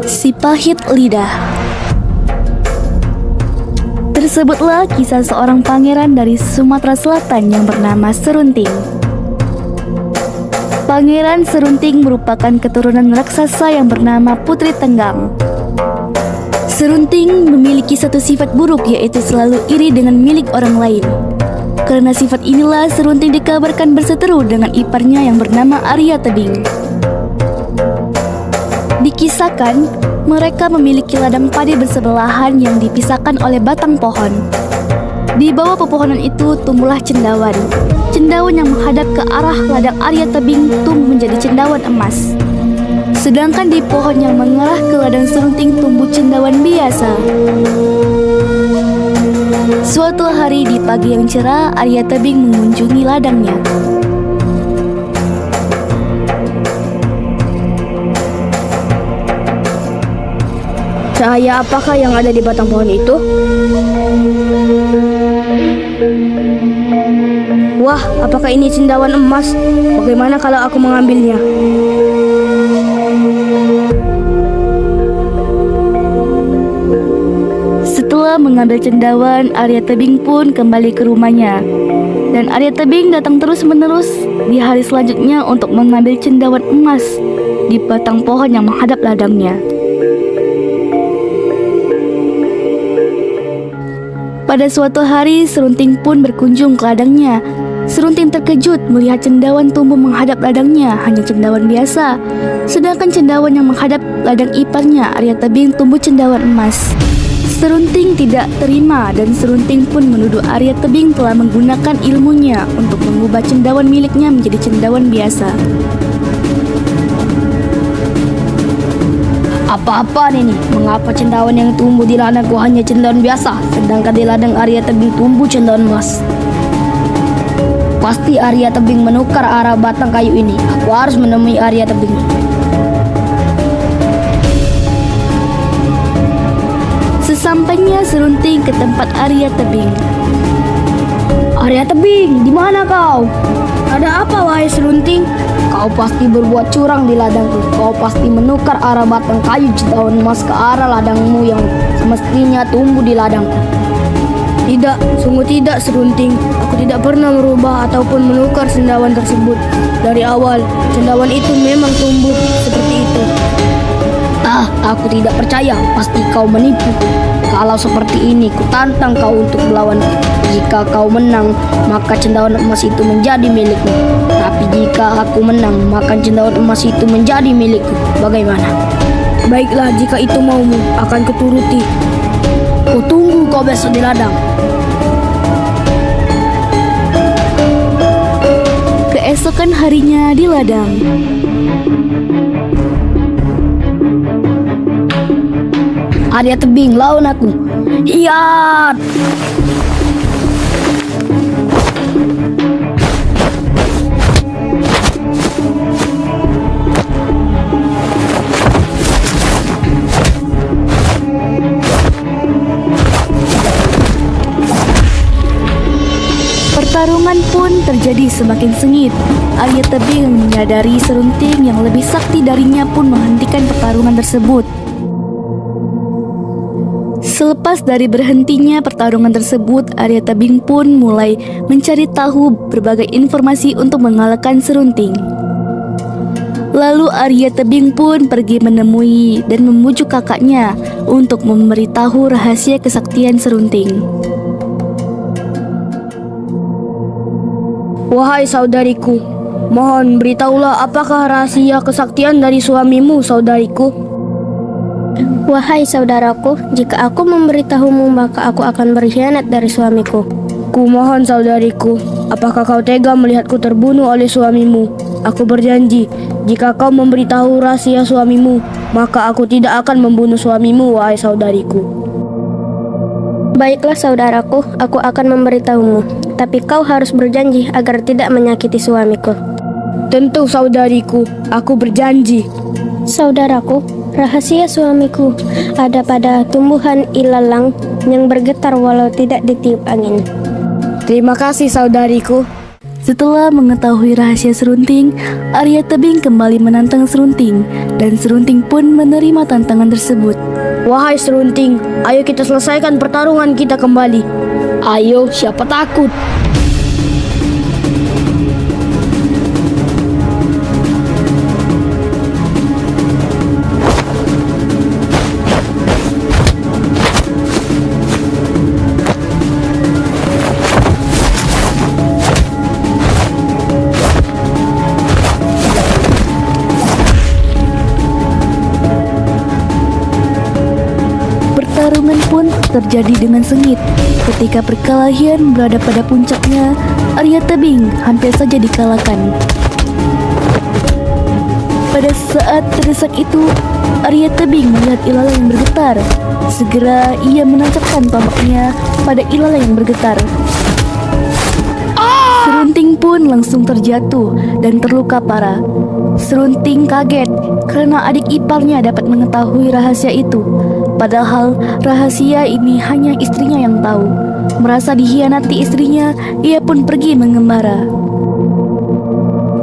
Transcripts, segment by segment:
Si pahit lidah. Tersebutlah kisah seorang pangeran dari Sumatera Selatan yang bernama Serunting. Pangeran Serunting merupakan keturunan raksasa yang bernama Putri Tenggang. Serunting memiliki satu sifat buruk, yaitu selalu iri dengan milik orang lain. Karena sifat inilah Serunting dikabarkan berseteru dengan iparnya yang bernama Arya Tebing. Dikisahkan, mereka memiliki ladang padi bersebelahan yang dipisahkan oleh batang pohon. Di bawah pepohonan itu tumbuhlah cendawan. Cendawan yang menghadap ke arah ladang Arya Tebing tumbuh menjadi cendawan emas. Sedangkan di pohon yang mengarah ke ladang Serunting tumbuh cendawan biasa. Suatu hari di pagi yang cerah, Arya Tebing mengunjungi ladangnya. Cahaya apakah yang ada di batang pohon itu? Wah, apakah ini cendawan emas? Bagaimana kalau aku mengambilnya? Setelah mengambil cendawan, Arya Tebing pun kembali ke rumahnya. Dan Arya Tebing datang terus-menerus di hari selanjutnya untuk mengambil cendawan emas di batang pohon yang menghadap ladangnya. Pada suatu hari, Serunting pun berkunjung ke ladangnya. Serunting terkejut melihat cendawan tumbuh menghadap ladangnya, hanya cendawan biasa. Sedangkan cendawan yang menghadap ladang iparnya, Arya Tebing, tumbuh cendawan emas. Serunting tidak terima dan Serunting pun menuduh Arya Tebing telah menggunakan ilmunya untuk mengubah cendawan miliknya menjadi cendawan biasa. Apa-apaan ini? Mengapa cendawan yang tumbuh di ladangku hanya cendawan biasa, sedangkan di ladang Arya Tebing tumbuh cendawan emas? Pasti Arya Tebing menukar arah batang kayu ini. Aku harus menemui Arya Tebing. Sesampainya Serunting ke tempat Arya Tebing. Arya Tebing, di mana kau? Ada apa, wahai Serunting? Kau pasti berbuat curang di ladangku. Kau pasti menukar arah batang kayu cendawan emas ke arah ladangmu yang semestinya tumbuh di ladangku. Tidak, sungguh tidak, Serunting. Aku tidak pernah merubah ataupun menukar cendawan tersebut. Dari awal, cendawan itu memang tumbuh seperti itu. Aku tidak percaya. Pasti kau menipu. Kalau seperti ini, kutantang kau untuk melawanku. Jika kau menang, maka cendawan emas itu menjadi milikmu. Tapi jika aku menang, maka cendawan emas itu menjadi milikku. Bagaimana? Baiklah, jika itu maumu, akan kuturuti. Kutunggu kau besok di ladang. Keesokan harinya di ladang. Arya Tebing, lawan aku. Iya. Pertarungan pun terjadi semakin sengit. Arya Tebing menyadari Serunting yang lebih sakti darinya pun menghentikan pertarungan tersebut. Selepas dari berhentinya pertarungan tersebut, Arya Tebing pun mulai mencari tahu berbagai informasi untuk mengalahkan Serunting. Lalu Arya Tebing pun pergi menemui dan memujuk kakaknya untuk memberitahu rahasia kesaktian Serunting. Wahai saudariku, mohon beritahulah apakah rahasia kesaktian dari suamimu, saudariku? Wahai saudaraku, jika aku memberitahumu maka aku akan berkhianat dari suamiku. Kumohon saudariku, apakah kau tega melihatku terbunuh oleh suamimu? Aku berjanji, jika kau memberitahu rahasia suamimu, maka aku tidak akan membunuh suamimu, wahai saudariku. Baiklah saudaraku, aku akan memberitahumu. Tapi kau harus berjanji agar tidak menyakiti suamiku. Tentu saudariku, aku berjanji. Saudaraku, rahasia suamiku ada pada tumbuhan ilalang yang bergetar walau tidak ditiup angin. Terima kasih saudariku. Setelah mengetahui rahasia Serunting, Arya Tebing kembali menantang Serunting, dan Serunting pun menerima tantangan tersebut. Wahai Serunting, ayo kita selesaikan pertarungan kita kembali. Ayo, siapa takut? Pertarungan pun terjadi dengan sengit. Ketika perkelahian berada pada puncaknya, Arya Tebing hampir saja dikalahkan. Pada saat terdesak itu, Arya Tebing melihat Ilala yang bergetar. Segera ia menancapkan tombaknya pada Ilala yang bergetar. Serunting pun langsung terjatuh dan terluka parah. Serunting kaget karena adik iparnya dapat mengetahui rahasia itu. Padahal rahasia ini hanya istrinya yang tahu. Merasa dikhianati istrinya, ia pun pergi mengembara.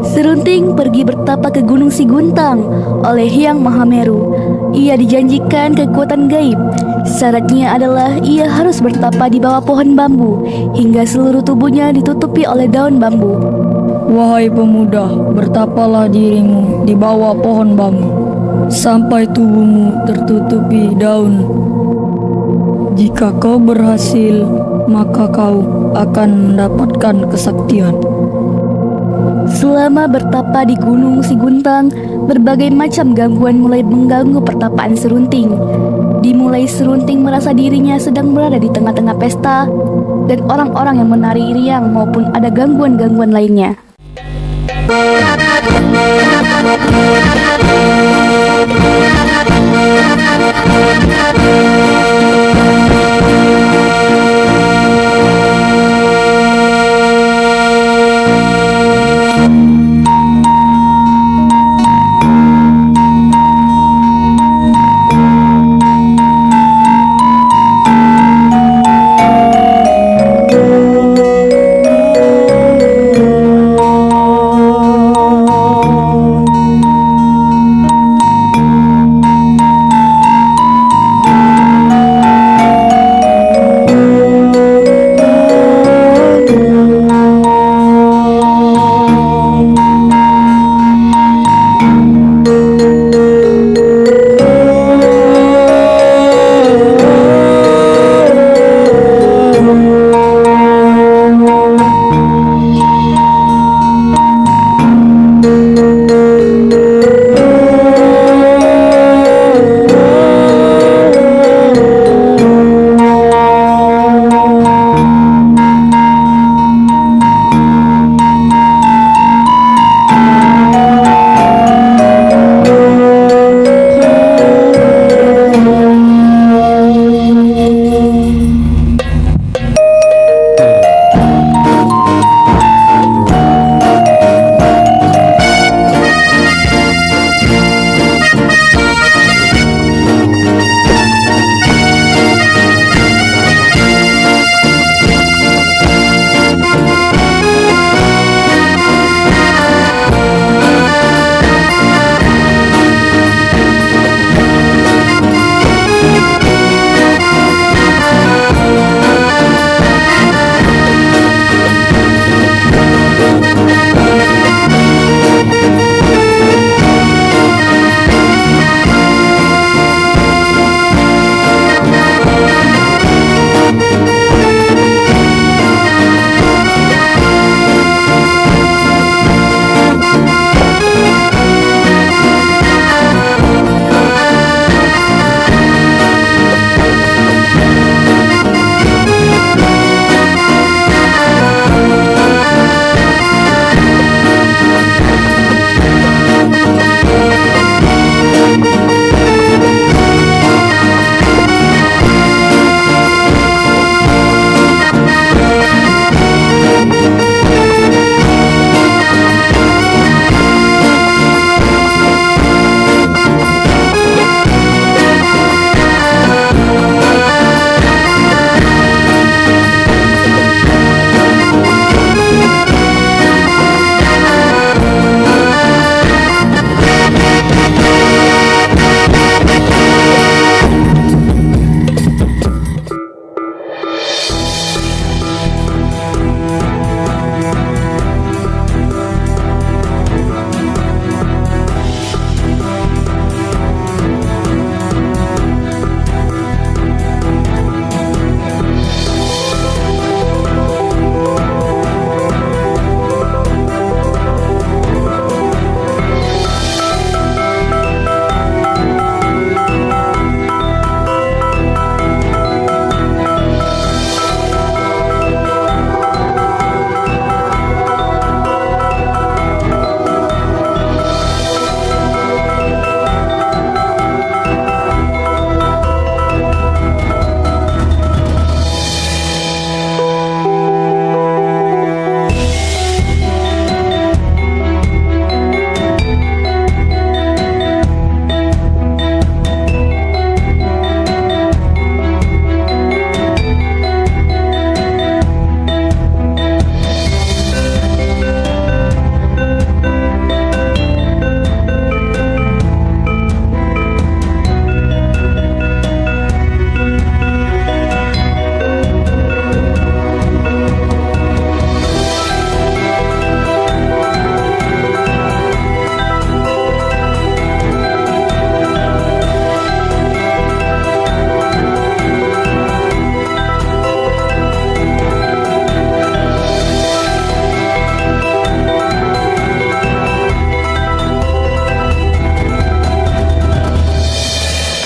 Serunting pergi bertapa ke Gunung Siguntang oleh Hyang Mahameru. Ia dijanjikan kekuatan gaib. Syaratnya adalah ia harus bertapa di bawah pohon bambu hingga seluruh tubuhnya ditutupi oleh daun bambu. Wahai pemuda, bertapalah dirimu di bawah pohon bambu sampai tubuhmu tertutupi daun. Jika kau berhasil, maka kau akan mendapatkan kesaktian. Selama bertapa di Gunung Siguntang, berbagai macam gangguan mulai mengganggu pertapaan Serunting. Dimulai Serunting merasa dirinya sedang berada di tengah-tengah pesta, dan orang-orang yang menari riang maupun ada gangguan-gangguan lainnya.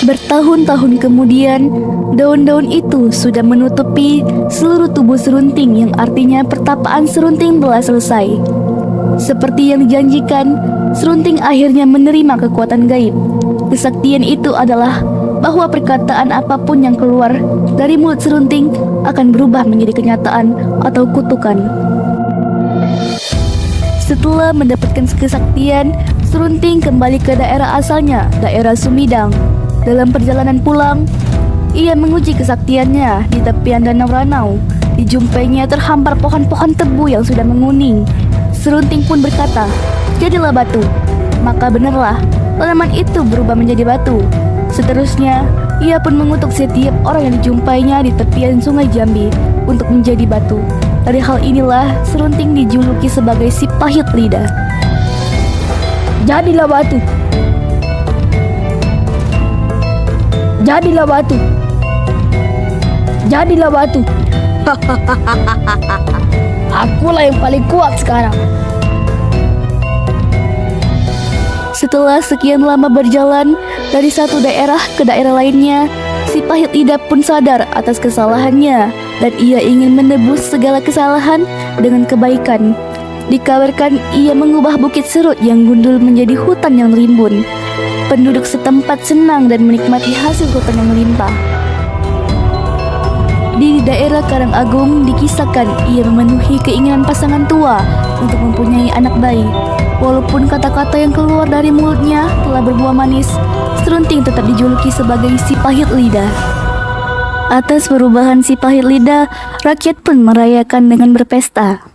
Bertahun-tahun kemudian, daun-daun itu sudah menutupi seluruh tubuh serunting, yang artinya pertapaan serunting telah selesai. Seperti yang dijanjikan, serunting akhirnya menerima kekuatan gaib. Kesaktian itu adalah bahwa perkataan apapun yang keluar dari mulut serunting akan berubah menjadi kenyataan atau kutukan. Setelah mendapatkan kesaktian, serunting kembali ke daerah asalnya, daerah Sumidang. Dalam perjalanan pulang, ia menguji kesaktiannya di tepian danau Ranau. Dijumpainya terhampar pohon-pohon tebu yang sudah menguning. Serunting pun berkata, "Jadilah batu." Maka benarlah, tanaman itu berubah menjadi batu. Seterusnya, ia pun mengutuk setiap orang yang dijumpainya di tepian sungai Jambi untuk menjadi batu. Dari hal inilah serunting dijuluki sebagai si pahit lidah. Jadilah batu. Jadilah batu. Jadilah batu. Akulah yang paling kuat sekarang. Setelah sekian lama berjalan dari satu daerah ke daerah lainnya, si pahit lidah pun sadar atas kesalahannya dan ia ingin menebus segala kesalahan dengan kebaikan. Dikabarkan ia mengubah Bukit Serut yang gundul menjadi hutan yang rimbun. Penduduk setempat senang dan menikmati hasil hutan yang melimpah. Di daerah Karangagung dikisahkan ia memenuhi keinginan pasangan tua untuk mempunyai anak bayi. Walaupun kata-kata yang keluar dari mulutnya telah berbuah manis, serunting tetap dijuluki sebagai si pahit lidah. Atas perubahan si pahit lidah, rakyat pun merayakan dengan berpesta.